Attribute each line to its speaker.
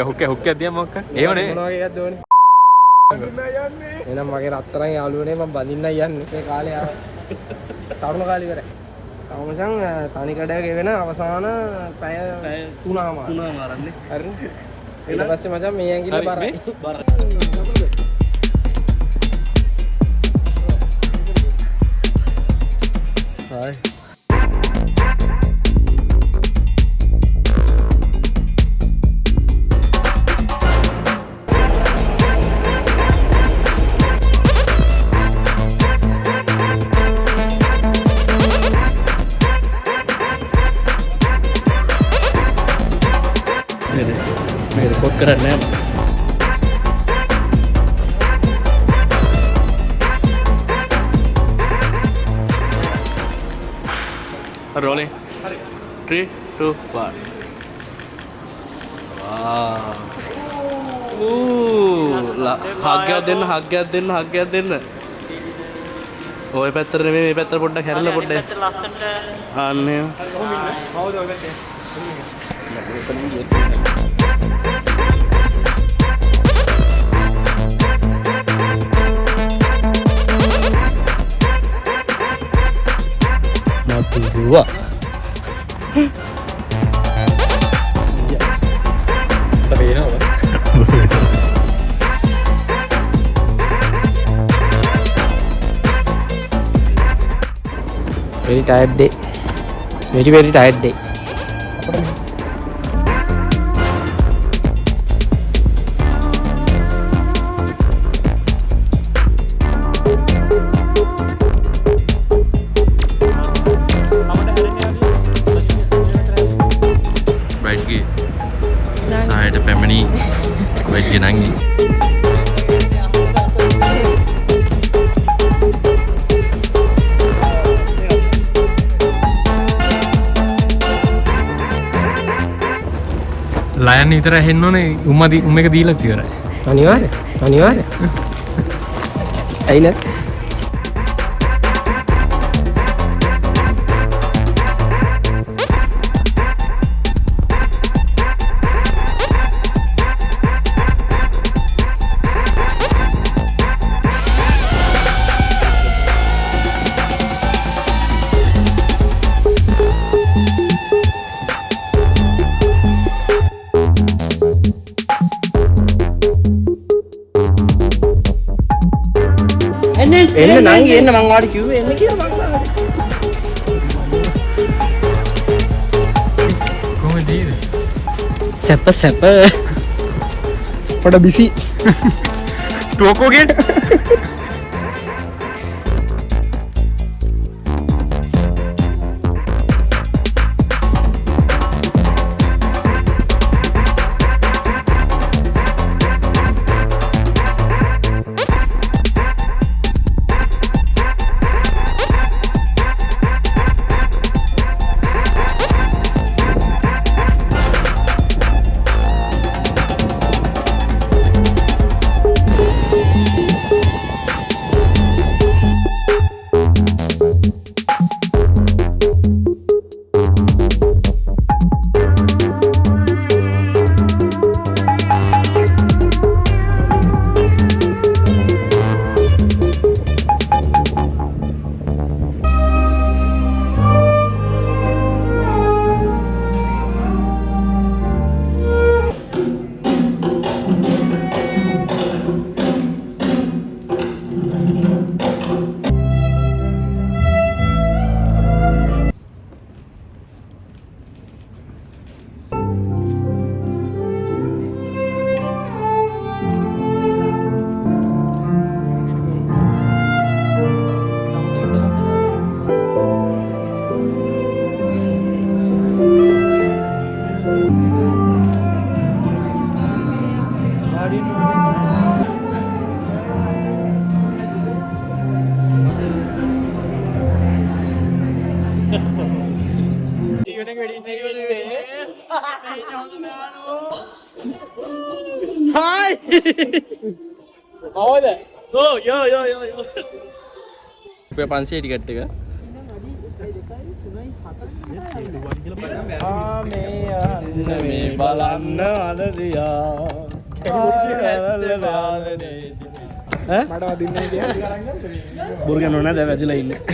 Speaker 1: හුක්කයක් දියම මොකක් එහෙමනේ
Speaker 2: මොන වගේ එකක්ද ඕනේ එහෙනම් මගේ රත්තරන් යාළුවනේ මම බඳින්න යන්නේ මේ කාලේ ආව තරුණ කාලේ ඉවරයි තවමසන් තනි කඩේ ගෙවෙන අවසාන පැය 3:00 ආරන්නේ හරිනේ ඊට පස්සේ මචං මේ ඇඟිල්ල බරයි හායි
Speaker 1: මේ රෙකෝඩ් කරන්නේ නැහැ rolling 3 2 1 හග්ගයක් දෙන්න ඔය පැත්තට නෙමෙයි මේ පැත්තට පොඩ්ඩක් හැරෙලා පොඩ්ඩක් ලස්සනට ආන්නේ කවුද ඔය පැත්තේ Dua. Tapi ini apa?
Speaker 2: Very tired day. Very tired day.
Speaker 1: Saya ada pemeni baik genangi. Layan විතර හෙන්න ඕනේ උම එක දීලා ඉවරයි.
Speaker 2: අනිවාර්ය. ඇයි නැත්? එන්න නංගි එන්න මං වාට කිව්වේ එන්න කියලා මං
Speaker 1: කොහොමද ඊද?
Speaker 2: සැප පොඩ බිසි
Speaker 1: ටෝකෝ ගෙන්
Speaker 2: Hi.
Speaker 1: Awal dah.
Speaker 2: Oh, yo. Rupiah 500 ticket එක.
Speaker 1: මේ බලන්න අද දියා
Speaker 2: මට වදින්නේ
Speaker 1: බුර්ගන් ඕන දැ වැදිලා ඉන්න